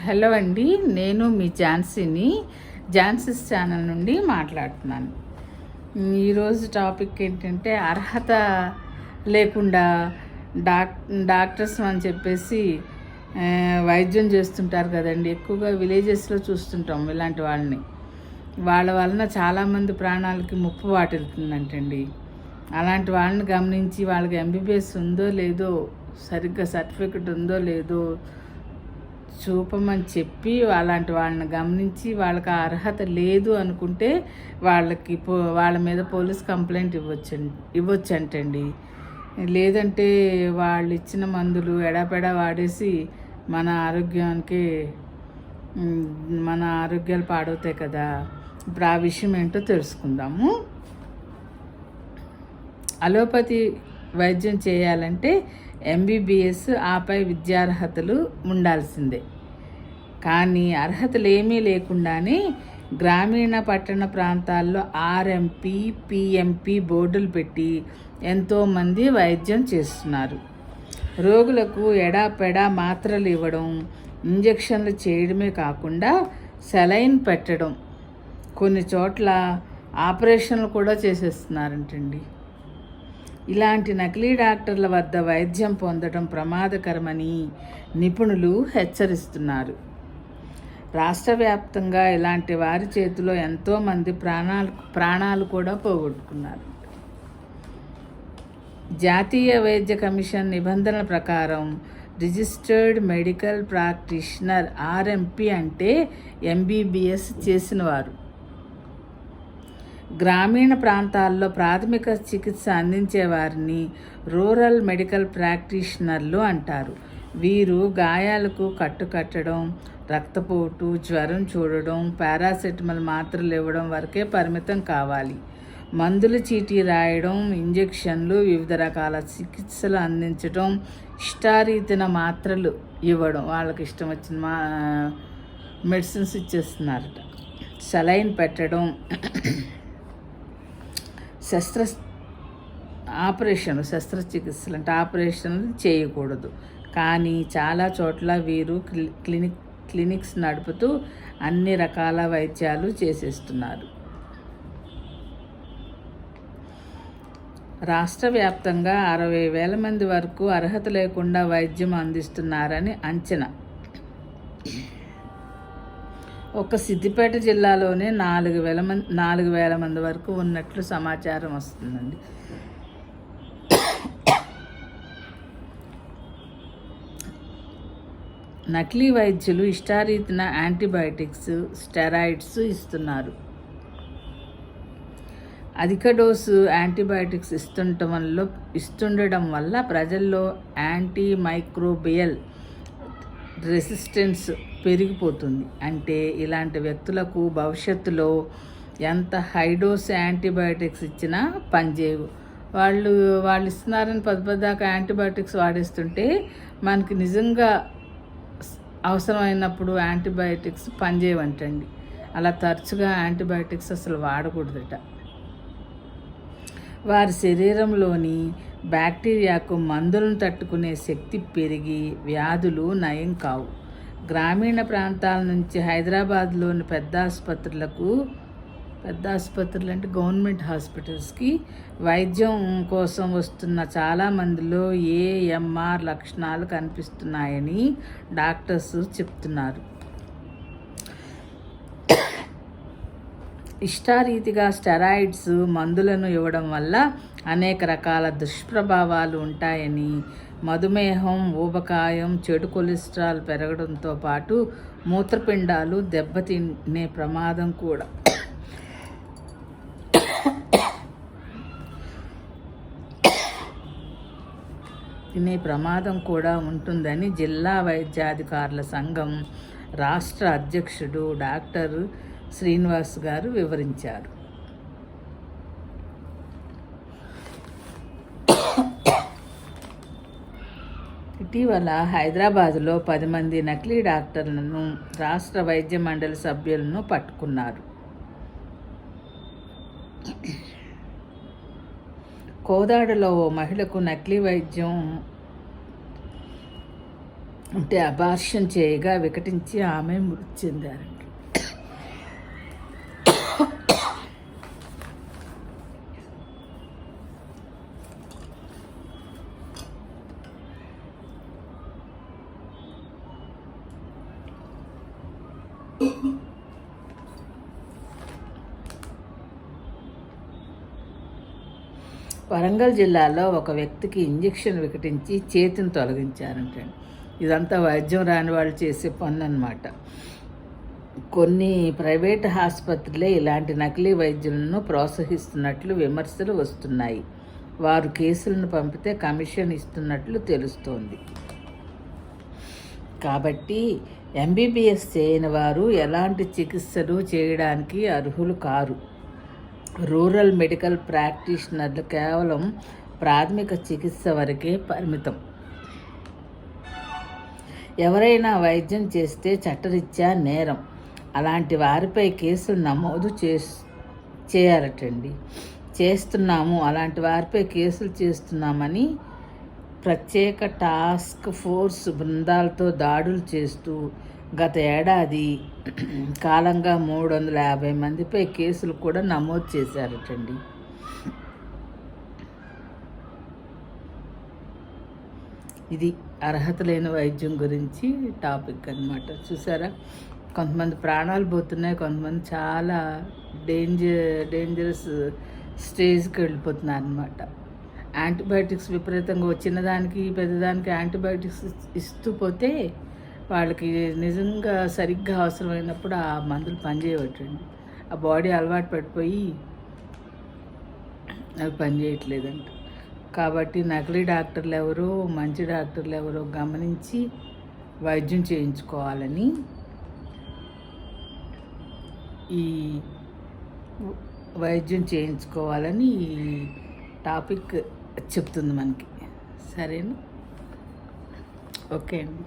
Hello అండి, నేను మీ Jhansi's channel నుండి మాట్లాడుతున్నాను. ఈరోజు టాపిక్ ఏంటంటే అర్హత లేకుండా డాక్టర్స్ అని చెప్పేసి వైద్యం చేస్తుంటారు కదండి. ఎక్కువగా విలేజెస్లో చూస్తుంటాం ఇలాంటి వాళ్ళని. వాళ్ళ వలన చాలామంది ప్రాణాలకి ముప్పు వాటిల్తుందంటండి. అలాంటి వాళ్ళని గమనించి వాళ్ళకి ఎంబీబీఎస్ ఉందో లేదో, సరిగ్గా సర్టిఫికెట్ ఉందో లేదో చూపమని చెప్పి అలాంటి వాళ్ళని గమనించి వాళ్ళకి ఆ అర్హత లేదు అనుకుంటే వాళ్ళ మీద పోలీస్ కంప్లైంట్ ఇవ్వచ్చంటండి. లేదంటే వాళ్ళు ఇచ్చిన మందులు ఎడాపెడా వాడేసి మన ఆరోగ్యాలు పాడవుతాయి కదా. ఇప్పుడు ఆ విషయం ఏంటో తెలుసుకుందాము. అలోపతి వైద్యం చేయాలంటే ఎంబీబీఎస్ ఆపై విద్యార్హతలు ఉండాల్సిందే. కానీ అర్హతలు ఏమీ లేకుండానే గ్రామీణ పట్టణ ప్రాంతాల్లో ఆర్ఎంపీ పిఎంపీ బోర్డులు పెట్టి ఎంతోమంది వైద్యం చేస్తున్నారు. రోగులకు ఎడాపెడా మాత్రలు ఇవ్వడం, ఇంజెక్షన్లు చేయడమే కాకుండా సెలైన్ పెట్టడం, కొన్ని చోట్ల ఆపరేషన్లు కూడా చేసేస్తున్నారంటండి. ఇలాంటి నకిలీ డాక్టర్ల వద్ద వైద్యం పొందడం ప్రమాదకరమని నిపుణులు హెచ్చరిస్తున్నారు. రాష్ట్ర వ్యాప్తంగా ఇలాంటి వారి చేతిలో ఎంతోమంది ప్రాణాలు కూడా పోగొట్టుకున్నారు. జాతీయ వైద్య కమిషన్ నిబంధనల ప్రకారం రిజిస్టర్డ్ మెడికల్ ప్రాక్టీషనర్ ఆర్ఎంపీ అంటే ఎంబీబీఎస్ చేసినవారు. గ్రామీణ ప్రాంతాల్లో ప్రాథమిక చికిత్స అందించే వారిని రూరల్ మెడికల్ ప్రాక్టీషనర్లు అంటారు. వీరు గాయాలకు కట్టడం, రక్తపోటు, జ్వరం చూడడం, పారాసెటమాల్ మాత్రలు ఇవ్వడం వరకే పరిమితం కావాలి. మందుల చీటీ రాయడం, ఇంజెక్షన్లు, వివిధ రకాల చికిత్సలు అందించడం, ఇష్టారీతిన మాత్రలు ఇవ్వడం, వాళ్ళకి ఇష్టం వచ్చిన మెడిసిన్స్ ఇచ్చేస్తున్నారట. సెలైన్ పెట్టడం, శస్త్రచికిత్సలు అంటే ఆపరేషన్లు చేయకూడదు. కానీ చాలా చోట్ల వీరు క్లినిక్స్ నడుపుతూ అన్ని రకాల వైద్యాలు చేసేస్తున్నారు. రాష్ట్ర వ్యాప్తంగా 60,000 మంది వరకు అర్హత లేకుండా వైద్యం అందిస్తున్నారని అంచనా. ఒక సిద్దిపేట జిల్లాలోనే 4,000 మంది వరకు ఉన్నట్లు సమాచారం వస్తుందండి. నకిలీ వైద్యులు ఇష్టారీతిన యాంటీబయాటిక్స్, స్టెరాయిడ్స్ అధిక డోసు యాంటీబయాటిక్స్ ఇస్తుండడం వల్ల ప్రజల్లో యాంటీమైక్రోబియల్ రెసిస్టెన్స్ పెరిగిపోతుంది. అంటే ఇలాంటి వ్యక్తులకు భవిష్యత్తులో ఎంత హైడోస్ యాంటీబయాటిక్స్ ఇచ్చినా పనిచేయవు. వాళ్ళు ఇస్తున్నారని పదాకా యాంటీబయాటిక్స్ వాడేస్తుంటే మనకి నిజంగా అవసరమైనప్పుడు యాంటీబయాటిక్స్ పనిచేయవంటండి. అలా తరచుగా యాంటీబయాటిక్స్ అసలు వాడకూడదట. వారి శరీరంలోని బ్యాక్టీరియాకు మందులను తట్టుకునే శక్తి పెరిగి వ్యాధులు నయం కావు. గ్రామీణ ప్రాంతాల నుంచి హైదరాబాద్లోని పెద్ద ఆసుపత్రులు అంటే గవర్నమెంట్ హాస్పిటల్స్కి వైద్యం కోసం వస్తున్న చాలామందిలో ఏఎంఆర్ లక్షణాలు కనిపిస్తున్నాయని డాక్టర్స్ చెప్తున్నారు. ఇష్టారీతిగా స్టెరాయిడ్స్ మందులను ఇవ్వడం వల్ల అనేక రకాల దుష్ప్రభావాలు ఉంటాయని, మధుమేహం, ఊబకాయం, చెడు కొలెస్ట్రాల్ పెరగడంతో పాటు మూత్రపిండాలు దెబ్బతినే ప్రమాదం కూడా ఉంటుందని జిల్లా వైద్యాధికారుల సంఘం రాష్ట్ర అధ్యక్షుడు డాక్టర్ శ్రీనివాస్ గారు వివరించారు. ఇటీవల హైదరాబాదులో 10 మంది నకిలీ డాక్టర్లను రాష్ట్ర వైద్య మండలి సభ్యులను పట్టుకున్నారు. కోదాడలో ఓ మహిళకు నకిలీ వైద్యం అంటే అబార్షన్ చేయగా వికటించి ఆమె మృతి చెందారంట. వరంగల్ జిల్లాలో ఒక వ్యక్తికి ఇంజెక్షన్ వికటించి చేతిని తొలగించారంటే ఇదంతా వైద్యం రాని వాళ్ళు చేసే పని అన్నమాట. కొన్ని ప్రైవేట్ ఆసుపత్రులే ఇలాంటి నకిలీ వైద్యులను ప్రోత్సహిస్తున్నట్లు విమర్శలు వస్తున్నాయి. వారు కేసులను పంపితే కమిషన్ ఇస్తున్నట్లు తెలుస్తోంది. కాబట్టి ఎంబీబీఎస్ చేయని వారు ఎలాంటి చికిత్సలు చేయడానికి అర్హులు కారు. రూరల్ మెడికల్ ప్రాక్టీషనర్లు కేవలం ప్రాథమిక చికిత్స వరకే పరిమితం. ఎవరైనా వైద్యం చేస్తే చట్టరీత్యా నేరం. అలాంటి వారిపై కేసులు నమోదు చేయాలటండి. చేస్తున్నాము, అలాంటి వారిపై కేసులు చేస్తున్నామని ప్రత్యేక టాస్క్ ఫోర్స్ బృందాలతో దాడులు చేస్తూ గత ఏడాది కాలంగా 350 మందిపై కేసులు కూడా నమోదు చేశారటండి. ఇది అర్హత లేని వైద్యం గురించి టాపిక్ అన్నమాట. చూసారా, కొంతమంది ప్రాణాలు పోతున్నాయి, కొంతమంది చాలా డేంజరస్ స్టేజ్కి వెళ్ళిపోతున్నారు అన్నమాట. యాంటీబయాటిక్స్ విపరీతంగా చిన్నదానికి పెద్దదానికి యాంటీబయాటిక్స్ ఇస్తూ పోతే వాళ్ళకి నిజంగా సరిగ్గా అవసరమైనప్పుడు ఆ మందులు పనిచేయవటండి. ఆ బాడీ అలవాటు పడిపోయి అవి పనిచేయట్లేదంట. కాబట్టి నకిలీ డాక్టర్లు ఎవరో మంచి డాక్టర్లు ఎవరో గమనించి వైద్యం చేయించుకోవాలని ఈ టాపిక్ చెప్తుంది మనకి. సరేనా? ఓకే అండి.